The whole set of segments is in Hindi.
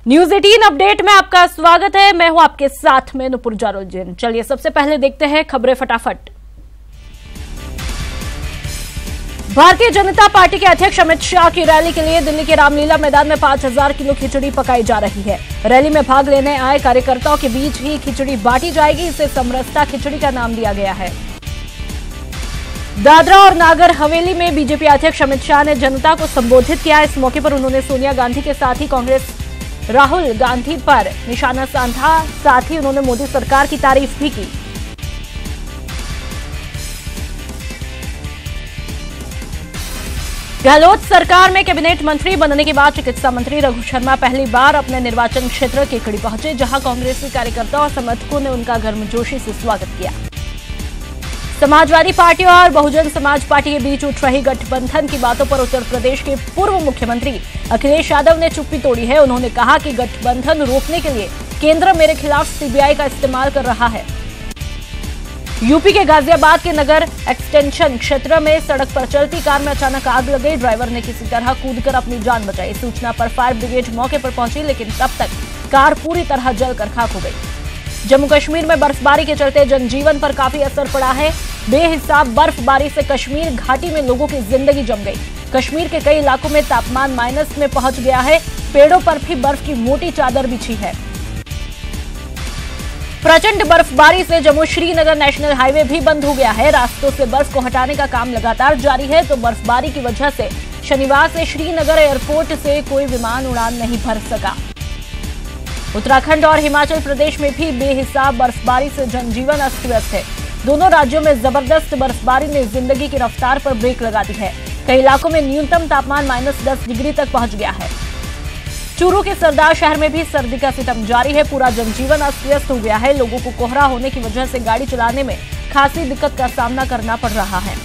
न्यूज 18 अपडेट में आपका स्वागत है। मैं हूं आपके साथ में नुपुर जारोजन। चलिए सबसे पहले देखते हैं खबरें फटाफट। भारतीय जनता पार्टी के अध्यक्ष अमित शाह की रैली के लिए दिल्ली के रामलीला मैदान में 5000 किलो खिचड़ी पकाई जा रही है। रैली में भाग लेने आए कार्यकर्ताओं के बीच ही खिचड़ी बांटी जाएगी। इसे समरसता खिचड़ी का नाम दिया गया है। दादरा और नागर हवेली में बीजेपी अध्यक्ष अमित शाह ने जनता को संबोधित किया। इस मौके पर उन्होंने सोनिया गांधी के साथ ही कांग्रेस राहुल गांधी पर निशाना साधा। साथ ही उन्होंने मोदी सरकार की तारीफ भी की। गहलोत सरकार में कैबिनेट मंत्री बनने के बाद चिकित्सा मंत्री रघु शर्मा पहली बार अपने निर्वाचन क्षेत्र केकड़ी पहुंचे, जहां कांग्रेसी कार्यकर्ताओं और समर्थकों ने उनका गर्मजोशी से स्वागत किया। समाजवादी पार्टी और बहुजन समाज पार्टी के बीच उठ रही गठबंधन की बातों पर उत्तर प्रदेश के पूर्व मुख्यमंत्री अखिलेश यादव ने चुप्पी तोड़ी है। उन्होंने कहा कि गठबंधन रोकने के लिए केंद्र मेरे खिलाफ सीबीआई का इस्तेमाल कर रहा है। यूपी के गाजियाबाद के नगर एक्सटेंशन क्षेत्र में सड़क पर चलती कार में अचानक आग लग गई। ड्राइवर ने किसी तरह कूदकर अपनी जान बचाई। सूचना पर फायर ब्रिगेड मौके पर पहुंची, लेकिन तब तक कार पूरी तरह जलकर खाक हो गई। जम्मू कश्मीर में बर्फबारी के चलते जनजीवन पर काफी असर पड़ा है। बेहिसाब बर्फबारी से कश्मीर घाटी में लोगों की जिंदगी जम गई। कश्मीर के कई इलाकों में तापमान माइनस में पहुंच गया है। पेड़ों पर भी बर्फ की मोटी चादर बिछी है। प्रचंड बर्फबारी से जम्मू श्रीनगर नेशनल हाईवे भी बंद हो गया है। रास्तों से बर्फ को हटाने का काम लगातार जारी है, तो बर्फबारी की वजह से शनिवार से श्रीनगर एयरपोर्ट से कोई विमान उड़ान नहीं भर सका। उत्तराखंड और हिमाचल प्रदेश में भी बेहिसाब बर्फबारी से जनजीवन अस्त व्यस्त है। दोनों राज्यों में जबरदस्त बर्फबारी ने जिंदगी की रफ्तार पर ब्रेक लगा दी है। कई इलाकों में न्यूनतम तापमान -10 डिग्री तक पहुंच गया है। चूरू के सरदार शहर में भी सर्दी का सितम जारी है। पूरा जनजीवन अस्त व्यस्त हो गया है। लोगों को कोहरा होने की वजह से गाड़ी चलाने में खासी दिक्कत का सामना करना पड़ रहा है।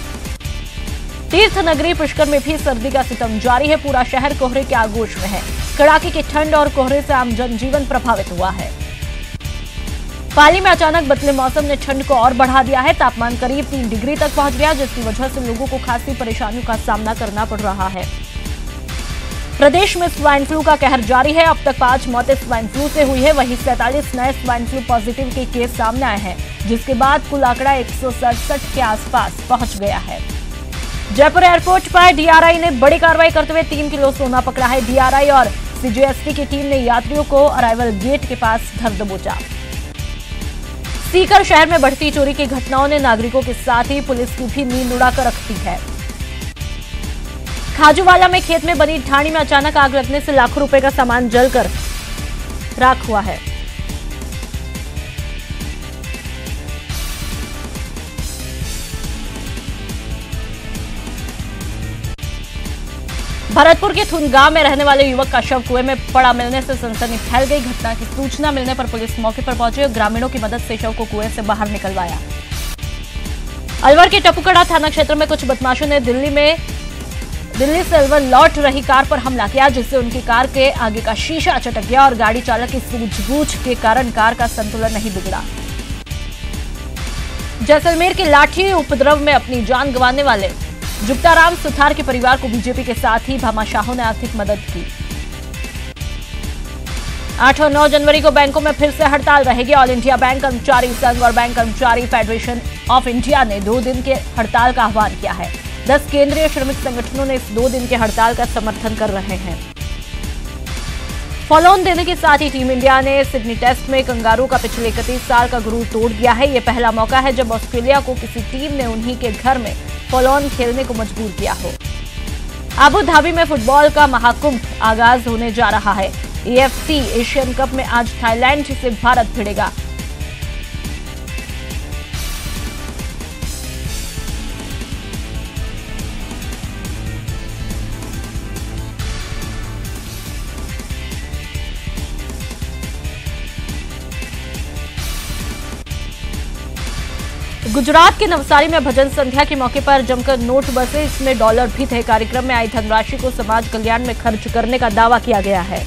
तीर्थ नगरी पुष्कर में भी सर्दी का सितम जारी है। पूरा शहर कोहरे के आगोश में है। कड़ाके की ठंड और कोहरे से आम जनजीवन प्रभावित हुआ है। पाली में अचानक बदले मौसम ने ठंड को और बढ़ा दिया है। तापमान करीब 3 डिग्री तक पहुंच गया, जिसकी वजह से लोगों को खासी परेशानियों का सामना करना पड़ रहा है। प्रदेश में स्वाइन फ्लू का कहर जारी है। अब तक 5 मौतें स्वाइन फ्लू से हुई है। वहीं 47 नए स्वाइन फ्लू पॉजिटिव के केस सामने आए हैं, जिसके बाद कुल आंकड़ा 167 के आसपास पहुंच गया है। जयपुर एयरपोर्ट पर डीआरआई ने बड़ी कार्रवाई करते हुए 3 किलो सोना पकड़ा है। डीआरआई और सीजीएसटी की टीम ने यात्रियों को अराइवल गेट के पास धर दबोचा। सीकर शहर में बढ़ती चोरी की घटनाओं ने नागरिकों के साथ ही पुलिस की भी नींद उड़ाकर रख दी है। खाजूवाला में खेत में बनी ढाणी में अचानक आग लगने से लाखों रुपए का सामान जलकर राख हुआ है। भरतपुर के थुनगांव में रहने वाले युवक का शव कुएं में पड़ा मिलने से सनसनी फैल गई। घटना की सूचना मिलने पर पुलिस मौके पर पहुंची और ग्रामीणों की मदद से शव को कुएं से बाहर निकलवाया। अलवर के टपुकड़ा थाना क्षेत्र में कुछ बदमाशों ने दिल्ली से अलवर लौट रही कार पर हमला किया, जिससे उनकी कार के आगे का शीशा चटक गया और गाड़ी चालक की सूझबूझ के कारण कार का संतुलन नहीं बिगड़ा। जैसलमेर के लाठी उपद्रव में अपनी जान गंवाने वाले जुगताराम सुथार के परिवार को बीजेपी के साथ ही भामाशाहों ने आर्थिक मदद की। 8 और 9 जनवरी को बैंकों में फिर से हड़ताल रहेगी। ऑल इंडिया बैंक कर्मचारी संघ और बैंक कर्मचारी फेडरेशन ऑफ इंडिया ने 2 दिन के हड़ताल का आह्वान किया है। 10 केंद्रीय श्रमिक संगठनों ने इस 2 दिन के हड़ताल का समर्थन कर रहे हैं। फॉलो ऑन देने के साथ ही टीम इंडिया ने सिडनी टेस्ट में कंगारू का पिछले 31 साल का गुरूर तोड़ दिया है। यह पहला मौका है जब ऑस्ट्रेलिया को किसी टीम ने उन्हीं के घर में फॉलो ऑन खेलने को मजबूर किया हो। अबू धाबी में फुटबॉल का महाकुंभ आगाज होने जा रहा है। एएफसी एशियन कप में आज थाईलैंड से भारत भिड़ेगा। गुजरात के नवसारी में भजन संध्या के मौके पर जमकर नोट बरसे, इसमें डॉलर भी थे। कार्यक्रम में आई धनराशि को समाज कल्याण में खर्च करने का दावा किया गया है।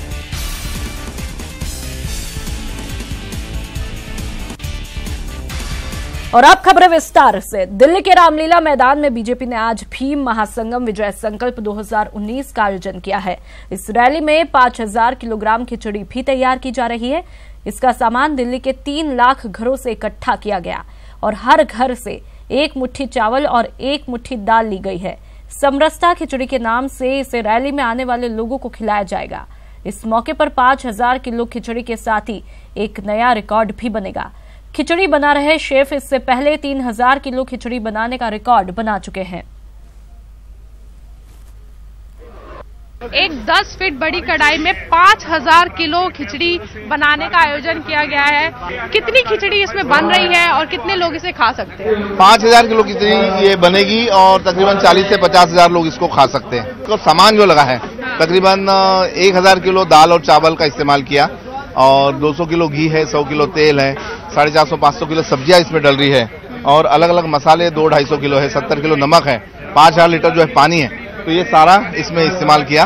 और अब खबरें विस्तार से। दिल्ली के रामलीला मैदान में बीजेपी ने आज भीम महासंगम विजय संकल्प 2019 का आयोजन किया है। इस रैली में 5000 किलोग्राम खिचड़ी भी तैयार की जा रही है। इसका सामान दिल्ली के 3 लाख घरों से इकट्ठा किया गया और हर घर से 1 मुट्ठी चावल और 1 मुट्ठी दाल ली गई है। समरसता खिचड़ी के नाम से इसे रैली में आने वाले लोगों को खिलाया जाएगा। इस मौके पर 5000 किलो खिचड़ी के साथ ही एक नया रिकॉर्ड भी बनेगा। खिचड़ी बना रहे शेफ इससे पहले 3000 किलो खिचड़ी बनाने का रिकॉर्ड बना चुके हैं। एक 10 फीट बड़ी कढ़ाई में 5000 किलो खिचड़ी बनाने का आयोजन किया गया है। कितनी खिचड़ी इसमें बन रही है और कितने लोग इसे खा सकते हैं? 5000 किलो खिचड़ी ये बनेगी और तकरीबन 40 से 50,000 लोग इसको खा सकते हैं। तो सामान जो लगा है तकरीबन 1000 किलो दाल और चावल का इस्तेमाल किया और 200 किलो घी है, 100 किलो तेल है, 450-500 किलो सब्जियां इसमें डल रही है और अलग अलग मसाले 200-250 किलो है, 70 किलो नमक है, 5000 लीटर जो है पानी है। तो ये सारा इसमें इस्तेमाल किया।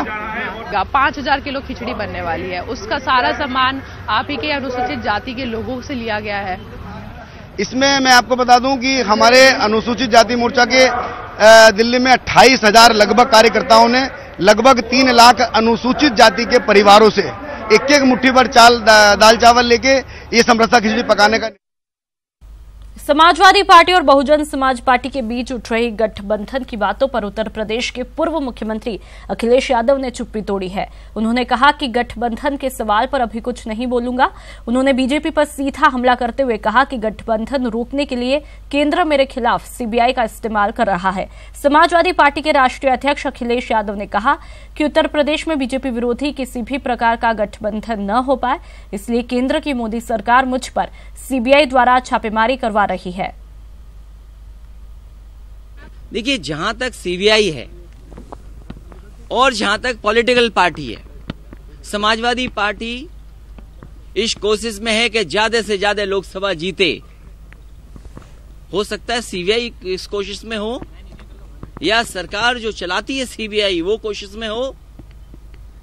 5000 किलो खिचड़ी बनने वाली है, उसका सारा सामान आप ही के अनुसूचित जाति के लोगों से लिया गया है। इसमें मैं आपको बता दूं कि हमारे अनुसूचित जाति मोर्चा के दिल्ली में 28,000 लगभग कार्यकर्ताओं ने लगभग 3 लाख अनुसूचित जाति के परिवारों से एक मुट्ठी भर दाल चावल लेके ये समरसता खिचड़ी पकाने का। समाजवादी पार्टी और बहुजन समाज पार्टी के बीच उठ रही गठबंधन की बातों पर उत्तर प्रदेश के पूर्व मुख्यमंत्री अखिलेश यादव ने चुप्पी तोड़ी है। उन्होंने कहा कि गठबंधन के सवाल पर अभी कुछ नहीं बोलूंगा। उन्होंने बीजेपी पर सीधा हमला करते हुए कहा कि गठबंधन रोकने के लिए केंद्र मेरे खिलाफ सीबीआई का इस्तेमाल कर रहा है। समाजवादी पार्टी के राष्ट्रीय अध्यक्ष अखिलेश यादव ने कहा कि उत्तर प्रदेश में बीजेपी विरोधी किसी भी प्रकार का गठबंधन न हो पाए, इसलिए केंद्र की मोदी सरकार मुझ पर सीबीआई द्वारा छापेमारी करवा रही है। देखिए, जहां तक सीबीआई है और जहां तक पॉलिटिकल पार्टी है, समाजवादी पार्टी इस कोशिश में है कि ज्यादा से ज्यादा लोकसभा जीते। हो सकता है सीबीआई इस कोशिश में हो या सरकार जो चलाती है सीबीआई वो कोशिश में हो।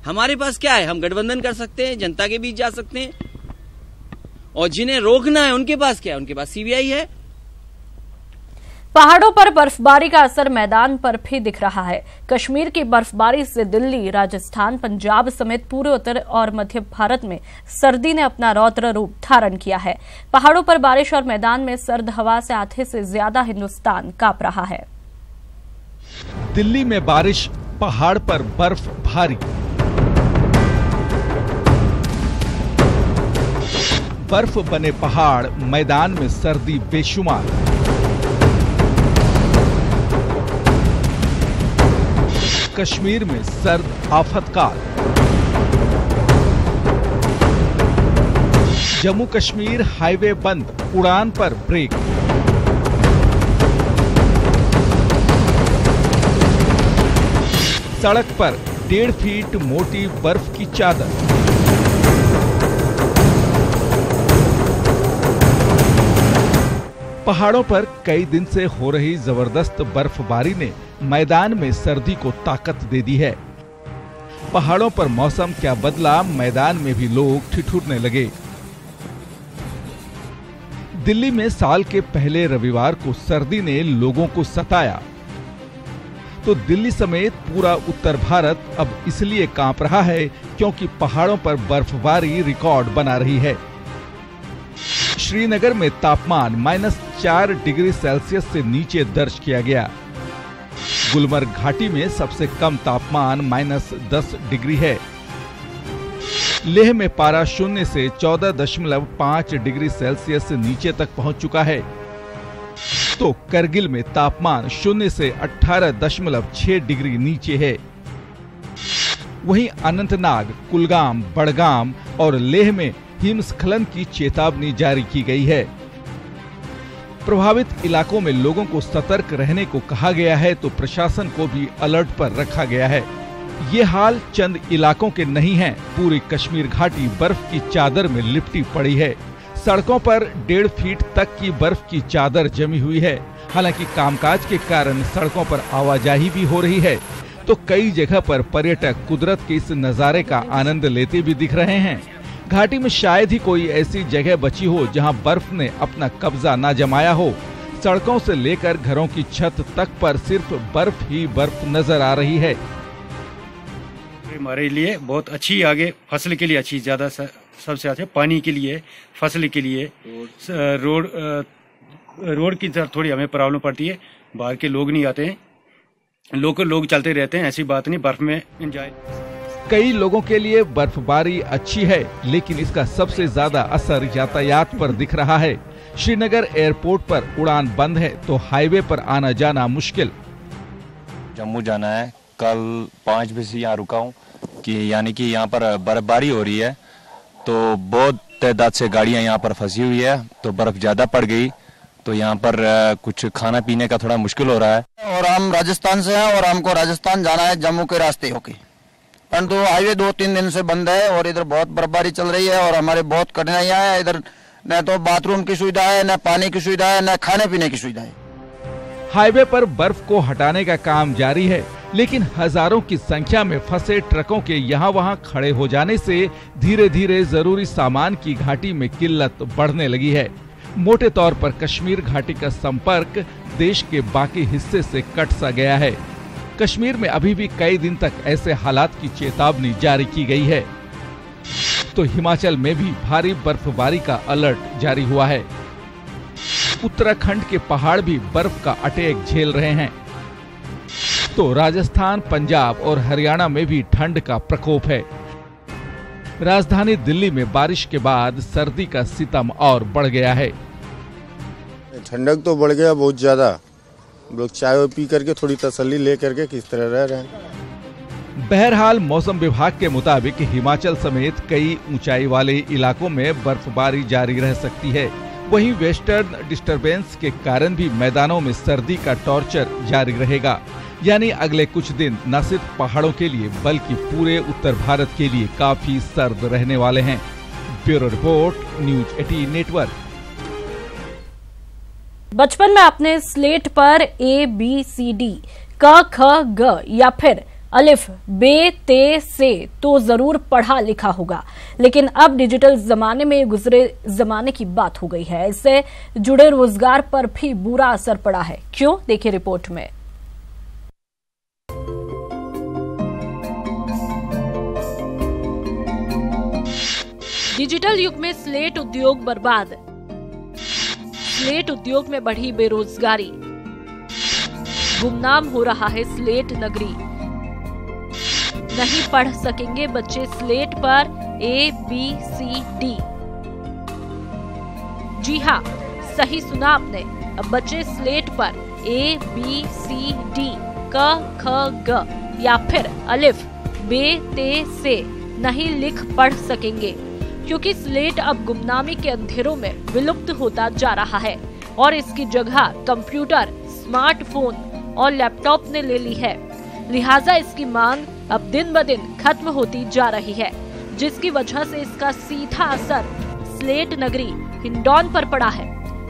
हमारे पास क्या है? हम गठबंधन कर सकते हैं, जनता के बीच जा सकते हैं और जिन्हें रोकना है उनके पास क्या है? उनके पास सीबीआई है। पहाड़ों पर बर्फबारी का असर मैदान पर भी दिख रहा है। कश्मीर की बर्फबारी से दिल्ली, राजस्थान, पंजाब समेत पूरे उत्तर और मध्य भारत में सर्दी ने अपना रौद्र रूप धारण किया है। पहाड़ों पर बारिश और मैदान में सर्द हवा से आधे से ज्यादा हिंदुस्तान कांप रहा है। दिल्ली में बारिश, पहाड़ पर बर्फ भारी। बर्फ बने पहाड़, मैदान में सर्दी बेशुमार। कश्मीर में सर्द आफतकाल। जम्मू कश्मीर हाईवे बंद, उड़ान पर ब्रेक। सड़क पर 1.5 फीट मोटी बर्फ की चादर। पहाड़ों पर कई दिन से हो रही जबरदस्त बर्फबारी ने मैदान में सर्दी को ताकत दे दी है। पहाड़ों पर मौसम क्या बदला, मैदान में भी लोग ठिठुरने लगे। दिल्ली में साल के पहले रविवार को सर्दी ने लोगों को सताया, तो दिल्ली समेत पूरा उत्तर भारत अब इसलिए कांप रहा है क्योंकि पहाड़ों पर बर्फबारी रिकॉर्ड बना रही है। श्रीनगर में तापमान -4 डिग्री सेल्सियस से नीचे दर्ज किया गया। गुलमर्ग घाटी में सबसे कम तापमान -10 डिग्री है। लेह में पारा 0 से 14.5 डिग्री सेल्सियस से नीचे तक पहुंच चुका है, तो करगिल में तापमान 0 से 18.6 डिग्री नीचे है। वहीं अनंतनाग, कुलगाम, बड़गाम और लेह में हिमस्खलन की चेतावनी जारी की गई है। प्रभावित इलाकों में लोगों को सतर्क रहने को कहा गया है, तो प्रशासन को भी अलर्ट पर रखा गया है। ये हाल चंद इलाकों के नहीं हैं, पूरी कश्मीर घाटी बर्फ की चादर में लिपटी पड़ी है। सड़कों पर 1.5 फीट तक की बर्फ की चादर जमी हुई है। हालांकि कामकाज के कारण सड़कों पर आवाजाही भी हो रही है, तो कई जगह पर पर्यटक कुदरत के इस नजारे का आनंद लेते भी दिख रहे हैं। घाटी में शायद ही कोई ऐसी जगह बची हो जहां बर्फ ने अपना कब्जा ना जमाया हो। सड़कों से लेकर घरों की छत तक पर सिर्फ बर्फ ही बर्फ नजर आ रही है। हमारे लिए बहुत अच्छी, आगे फसल के लिए अच्छी, ज्यादा सबसे अच्छा पानी के लिए, फसल के लिए। रोड की तरफ थोड़ी हमें प्रॉब्लम पड़ती है, बाहर के लोग नहीं आते हैं, लोकल लोग चलते रहते हैं, ऐसी बात नहीं, बर्फ में एंजॉय। कई लोगों के लिए बर्फबारी अच्छी है, लेकिन इसका सबसे ज्यादा असर यातायात पर दिख रहा है। श्रीनगर एयरपोर्ट पर उड़ान बंद है तो हाईवे पर आना जाना मुश्किल। जम्मू जाना है, कल 5 बजे से यहाँ रुका हूँ कि यानी कि यहाँ पर बर्फबारी हो रही है, तो बहुत तादाद से गाड़ियाँ यहाँ पर फंसी हुई है, तो बर्फ ज्यादा पड़ गई, तो यहाँ पर कुछ खाना पीने का थोड़ा मुश्किल हो रहा है। और हम राजस्थान से हैं और हमको राजस्थान जाना है जम्मू के रास्ते होके, परंतु हाईवे 2-3 दिन से बंद है और इधर बहुत बर्फबारी चल रही है और हमारे बहुत कठिनाइयां हैं। इधर न तो बाथरूम की सुविधा है, न पानी की सुविधा है, न खाने पीने की सुविधा है। हाईवे पर बर्फ को हटाने का काम जारी है, लेकिन हजारों की संख्या में फंसे ट्रकों के यहाँ वहाँ खड़े हो जाने से धीरे धीरे जरूरी सामान की घाटी में किल्लत बढ़ने लगी है। मोटे तौर पर कश्मीर घाटी का संपर्क देश के बाकी हिस्से से कट सा गया है। कश्मीर में अभी भी कई दिन तक ऐसे हालात की चेतावनी जारी की गई है, तो हिमाचल में भी भारी बर्फबारी का अलर्ट जारी हुआ है। उत्तराखंड के पहाड़ भी बर्फ का अटैक झेल रहे हैं, तो राजस्थान, पंजाब और हरियाणा में भी ठंड का प्रकोप है। राजधानी दिल्ली में बारिश के बाद सर्दी का सितम और बढ़ गया है। ठंडक तो बढ़ गया बहुत ज्यादा, लोग चाय पी करके थोड़ी तसल्ली ले करके किस तरह रह रहे हैं। बहरहाल मौसम विभाग के मुताबिक हिमाचल समेत कई ऊंचाई वाले इलाकों में बर्फबारी जारी रह सकती है। वहीं वेस्टर्न डिस्टरबेंस के कारण भी मैदानों में सर्दी का टॉर्चर जारी रहेगा, यानी अगले कुछ दिन न सिर्फ पहाड़ों के लिए बल्कि पूरे उत्तर भारत के लिए काफी सर्द रहने वाले हैं। Bureau report, news 18 network. बचपन में आपने स्लेट पर ABCD, क ख ग या फिर अलिफ बे ते से तो जरूर पढ़ा लिखा होगा, लेकिन अब डिजिटल जमाने में गुजरे जमाने की बात हो गई है। इससे जुड़े रोजगार पर भी बुरा असर पड़ा है। क्यों, देखिए रिपोर्ट में। डिजिटल युग में स्लेट उद्योग बर्बाद, स्लेट उद्योग में बढ़ी बेरोजगारी, गुमनाम हो रहा है स्लेट नगरी। नहीं पढ़ सकेंगे बच्चे स्लेट पर ABCD। जी हां, सही सुना आपने, अब बच्चे स्लेट पर ABCD, क ख ग या फिर अलिफ बे ते से नहीं लिख पढ़ सकेंगे, क्योंकि स्लेट अब गुमनामी के अंधेरों में विलुप्त होता जा रहा है और इसकी जगह कंप्यूटर, स्मार्टफोन और लैपटॉप ने ले ली है। लिहाजा इसकी मांग अब दिन ब दिन खत्म होती जा रही है, जिसकी वजह से इसका सीधा असर स्लेट नगरी हिंडौन पर पड़ा है।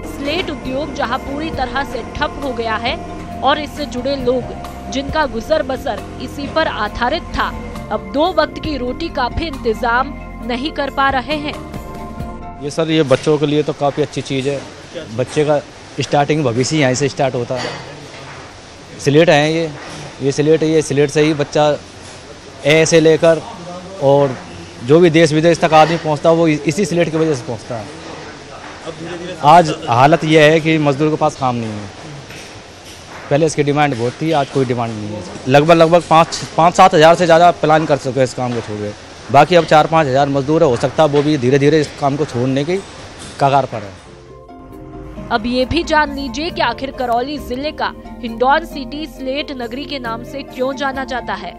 स्लेट उद्योग जहां पूरी तरह से ठप हो गया है और इससे जुड़े लोग जिनका गुजर बसर इसी पर आधारित था, अब 2 वक्त की रोटी का भी इंतजाम नहीं कर पा रहे हैं। ये सर, ये बच्चों के लिए तो काफ़ी अच्छी चीज़ है। बच्चे का स्टार्टिंग भविष्य यहीं से स्टार्ट होता है। स्लेट है ये स्लेट है, ये स्लेट से ही बच्चा ए से लेकर और जो भी देश विदेश तक आदमी पहुंचता है वो इसी स्लेट की वजह से पहुंचता है। आज हालत यह है कि मजदूर के पास काम नहीं है। पहले इसकी डिमांड बहुत थी, आज कोई डिमांड नहीं है। लगभग 5-7 हज़ार से ज़्यादा प्लान कर सके इस काम को छोड़ के, बाकी अब 4-5 हज़ार मजदूर हो सकता है वो भी धीरे धीरे इस काम को छोड़ने की कगार पर है। अब ये भी जान लीजिए कि आखिर करौली जिले का हिंडौन सिटी स्लेट नगरी के नाम से क्यों जाना जाता है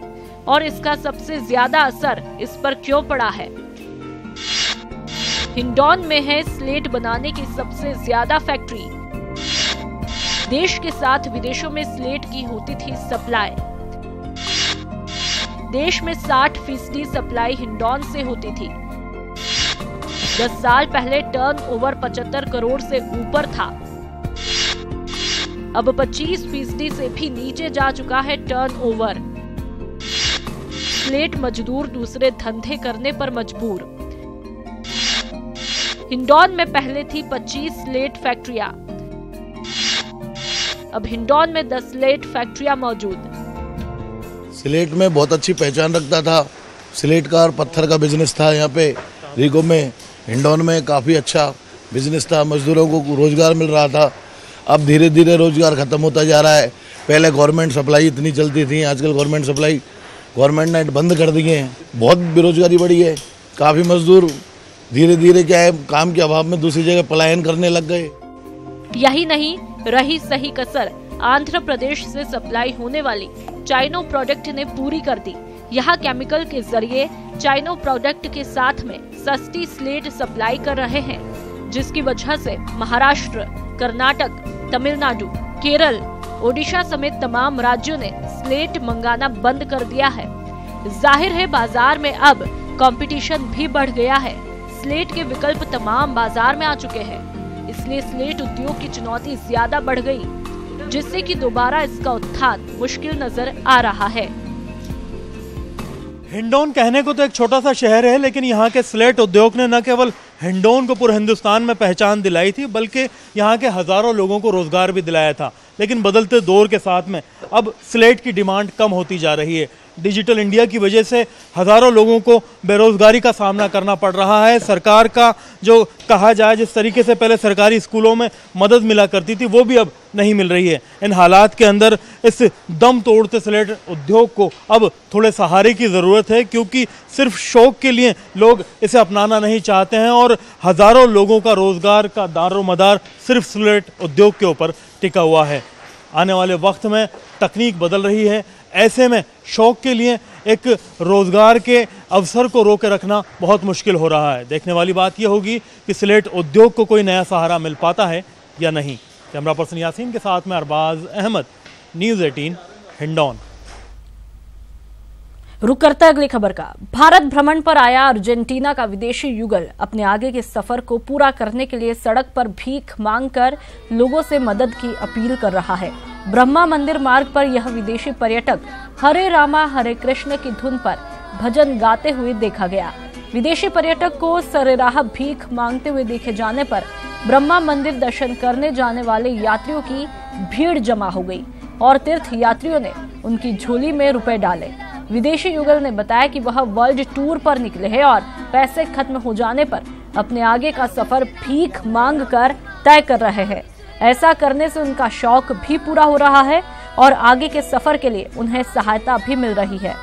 और इसका सबसे ज्यादा असर इस पर क्यों पड़ा है। हिंडौन में है स्लेट बनाने की सबसे ज्यादा फैक्ट्री। देश के साथ विदेशों में स्लेट की होती थी सप्लाई। देश में 60% सप्लाई हिंडौन से होती थी। 10 साल पहले टर्नओवर 75 करोड़ से ऊपर था। अब 25% से भी नीचे जा चुका है टर्नओवर। स्लेट मजदूर दूसरे धंधे करने पर मजबूर। हिंडौन में पहले थी 25 स्लेट फैक्ट्रियां। अब हिंडौन में 10 स्लेट फैक्ट्रियां मौजूद। स्लेट में बहुत अच्छी पहचान रखता था, स्लेट का और पत्थर का बिजनेस था। यहाँ पे रीगो में, हिंडौन में काफ़ी अच्छा बिजनेस था, मजदूरों को रोजगार मिल रहा था। अब धीरे धीरे रोजगार खत्म होता जा रहा है। पहले गवर्नमेंट सप्लाई इतनी चलती थी, आजकल गवर्नमेंट सप्लाई गवर्नमेंट ने बंद कर दिए हैं। बहुत बेरोजगारी बढ़ी है, काफ़ी मजदूर धीरे धीरे क्या है काम के अभाव में दूसरी जगह पलायन करने लग गए। यही नहीं, रही सही कसर आंध्र प्रदेश से सप्लाई होने वाली चाइनो प्रोडक्ट ने पूरी कर दी। यहाँ केमिकल के जरिए चाइनो प्रोडक्ट के साथ में सस्ती स्लेट सप्लाई कर रहे हैं, जिसकी वजह से महाराष्ट्र, कर्नाटक, तमिलनाडु, केरल, ओडिशा समेत तमाम राज्यों ने स्लेट मंगाना बंद कर दिया है। जाहिर है बाजार में अब कंपटीशन भी बढ़ गया है। स्लेट के विकल्प तमाम बाजार में आ चुके हैं, इसलिए स्लेट उद्योग की चुनौती ज्यादा बढ़ गई, जिससे कि दोबारा इसका उत्थान मुश्किल नजर आ रहा है। हिंडौन कहने को तो एक छोटा सा शहर है, लेकिन यहाँ के स्लेट उद्योग ने न केवल हिंडौन को पूरे हिंदुस्तान में पहचान दिलाई थी, बल्कि यहाँ के हजारों लोगों को रोजगार भी दिलाया था। लेकिन बदलते दौर के साथ में अब स्लेट की डिमांड कम होती जा रही है। डिजिटल इंडिया की वजह से हजारों लोगों को बेरोजगारी का सामना करना पड़ रहा है। सरकार का जो कहा जाए जिस तरीके से पहले सरकारी स्कूलों में मदद मिला करती थी, वो भी अब नहीं मिल रही है। इन हालात के अंदर इस दम तोड़ते स्लेट उद्योग को अब थोड़े सहारे की ज़रूरत है, क्योंकि सिर्फ शौक के लिए लोग इसे अपनाना नहीं चाहते हैं और हजारों लोगों का रोजगार का दारोमदार सिर्फ स्लेट उद्योग के ऊपर टिका हुआ है। आने वाले वक्त में तकनीक बदल रही है, ऐसे में शौक के लिए एक रोजगार के अवसर को रोके रखना बहुत मुश्किल हो रहा है। देखने वाली बात यह होगी कि स्लेट उद्योग को कोई नया सहारा मिल पाता है या नहीं। कैमरा पर्सन यासीन के साथ में अरबाज अहमद, न्यूज़ 18 हिंडौन। रुक करते हैं अगली खबर का। भारत भ्रमण पर आया अर्जेंटीना का विदेशी युगल अपने आगे के सफर को पूरा करने के लिए सड़क पर भीख मांगकर लोगों से मदद की अपील कर रहा है। ब्रह्मा मंदिर मार्ग पर यह विदेशी पर्यटक हरे रामा हरे कृष्ण की धुन पर भजन गाते हुए देखा गया। विदेशी पर्यटक को सरेराह भीख मांगते हुए देखे जाने पर ब्रह्मा मंदिर दर्शन करने जाने वाले यात्रियों की भीड़ जमा हो गई और तीर्थ यात्रियों ने उनकी झोली में रुपए डाले। विदेशी युगल ने बताया कि वह वर्ल्ड टूर पर निकले हैं और पैसे खत्म हो जाने पर अपने आगे का सफर भीख मांगकर तय कर रहे हैं। ऐसा करने से उनका शौक भी पूरा हो रहा है और आगे के सफर के लिए उन्हें सहायता भी मिल रही है।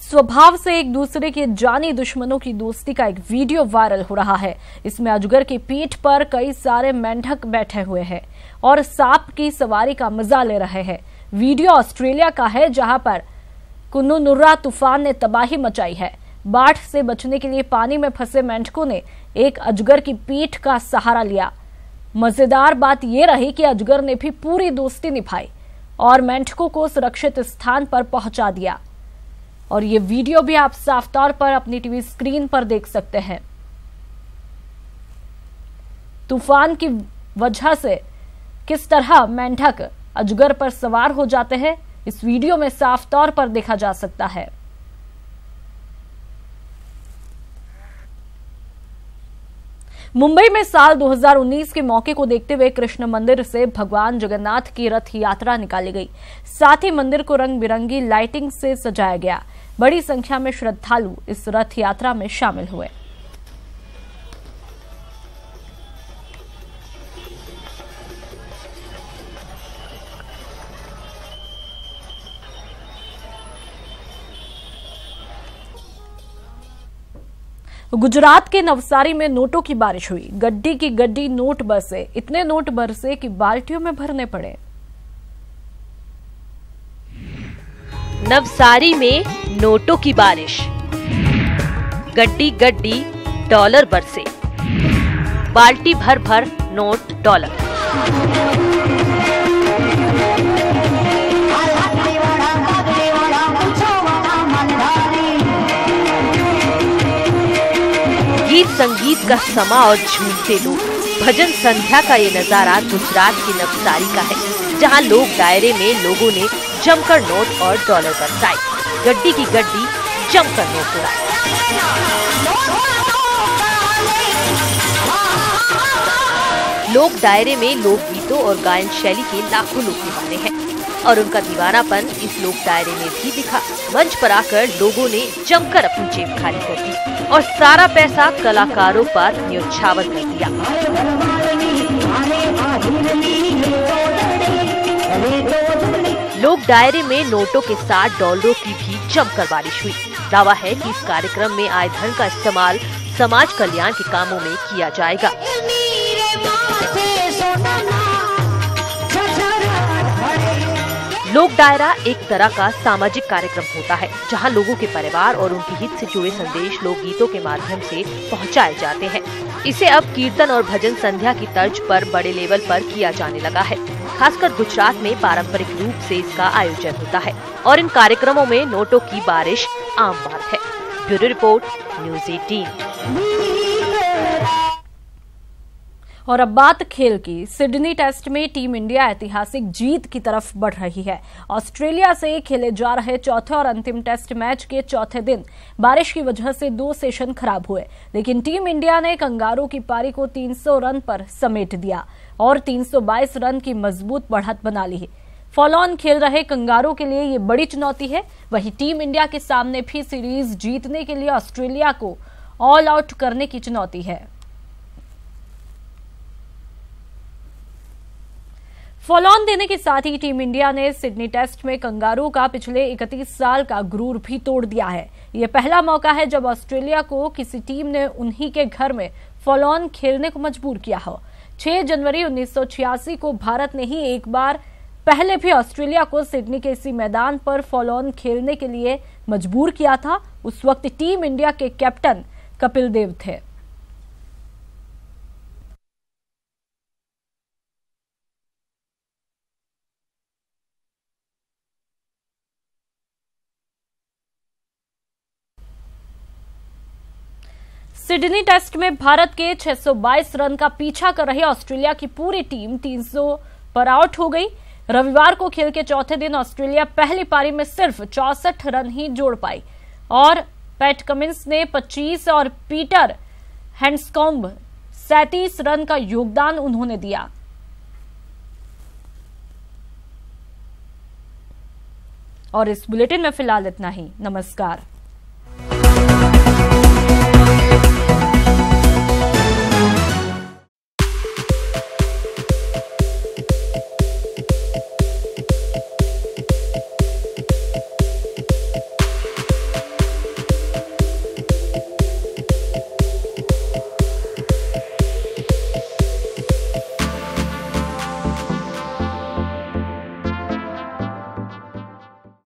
स्वभाव से एक दूसरे के जानी दुश्मनों की दोस्ती का एक वीडियो वायरल हो रहा है। इसमें अजगर की पीठ पर कई सारे मेंढक बैठे हुए हैं और सांप की सवारी का मजा ले रहे हैं। वीडियो ऑस्ट्रेलिया का है, जहां पर कुन्नुनुर्रा तूफान ने तबाही मचाई है। बाढ़ से बचने के लिए पानी में फंसे मेंढकों ने एक अजगर की पीठ का सहारा लिया। मजेदार बात यह रही कि अजगर ने भी पूरी दोस्ती निभाई और मेंढकों को सुरक्षित स्थान पर पहुंचा दिया। और ये वीडियो भी आप साफ तौर पर अपनी टीवी स्क्रीन पर देख सकते हैं। तूफान की वजह से किस तरह मेंढक अजगर पर सवार हो जाते हैं, इस वीडियो में साफ तौर पर देखा जा सकता है। मुंबई में साल 2019 के मौके को देखते हुए कृष्ण मंदिर से भगवान जगन्नाथ की रथ यात्रा निकाली गई। साथ ही मंदिर को रंग बिरंगी लाइटिंग से सजाया गया। बड़ी संख्या में श्रद्धालु इस रथ यात्रा में शामिल हुए। गुजरात के नवसारी में नोटों की बारिश हुई। गड्डी की गड्डी नोट बरसे, इतने नोट बरसे कि बाल्टियों में भरने पड़े। नवसारी में नोटों की बारिश, गड्डी गड्डी डॉलर बरसे, बाल्टी भर भर नोट डॉलर। गीत संगीत का समा और झूमते लोग। भजन संध्या का ये नजारा गुजरात की नवसारी का है, जहां लोग दायरे में लोगों ने जमकर नोट और डॉलर बरसाए, गड्डी की गड्डी जमकर नोट उड़ाए। लोक दायरे में लोकगीतों और गायन शैली के लाखों लोग दीवाने हैं और उनका दीवानापन इस लोक दायरे में भी दिखा। मंच पर आकर लोगों ने जमकर अपनी जेब खाली कर दी और सारा पैसा कलाकारों पर न्यौछावर कर दिया। लोक दायरे में नोटों के साथ डॉलरों की भी जमकर बारिश हुई। दावा है कि इस कार्यक्रम में आए धन का इस्तेमाल समाज कल्याण के कामों में किया जाएगा। लोक दायरा एक तरह का सामाजिक कार्यक्रम होता है, जहां लोगों के परिवार और उनके हित से जुड़े संदेश लोकगीतों के माध्यम से पहुंचाए जाते हैं। इसे अब कीर्तन और भजन संध्या की तर्ज पर बड़े लेवल पर किया जाने लगा है। खासकर गुजरात में पारंपरिक रूप से इसका आयोजन होता है और इन कार्यक्रमों में नोटों की बारिश आम बात है। Bureau report, news 18। और अब बात खेल की। सिडनी टेस्ट में टीम इंडिया ऐतिहासिक जीत की तरफ बढ़ रही है। ऑस्ट्रेलिया से खेले जा रहे चौथे और अंतिम टेस्ट मैच के चौथे दिन बारिश की वजह से 2 सेशन खराब हुए, लेकिन टीम इंडिया ने कंगारू की पारी को 300 रन पर समेट दिया और 322 रन की मजबूत बढ़त बना ली। फॉलो ऑन खेल रहे कंगारू के लिए ये बड़ी चुनौती है। वहीं टीम इंडिया के सामने भी सीरीज जीतने के लिए ऑस्ट्रेलिया को ऑल आउट करने की चुनौती है। फॉलो ऑन देने के साथ ही टीम इंडिया ने सिडनी टेस्ट में कंगारू का पिछले 31 साल का गुरूर भी तोड़ दिया है। यह पहला मौका है जब ऑस्ट्रेलिया को किसी टीम ने उन्हीं के घर में फॉलो ऑन खेलने को मजबूर किया हो। 6 जनवरी 1986 को भारत ने ही एक बार पहले भी ऑस्ट्रेलिया को सिडनी के इसी मैदान पर फॉलो ऑन खेलने के लिए मजबूर किया था। उस वक्त टीम इंडिया के कैप्टन कपिल देव थे। सिडनी टेस्ट में भारत के 622 रन का पीछा कर रही ऑस्ट्रेलिया की पूरी टीम 300 पर आउट हो गई। रविवार को खेल के चौथे दिन ऑस्ट्रेलिया पहली पारी में सिर्फ 64 रन ही जोड़ पाई और पैट कमिंस ने 25 और पीटर हैंड्सकॉम्ब 37 रन का योगदान उन्होंने दिया। और इस बुलेटिन में फिलहाल इतना ही। नमस्कार।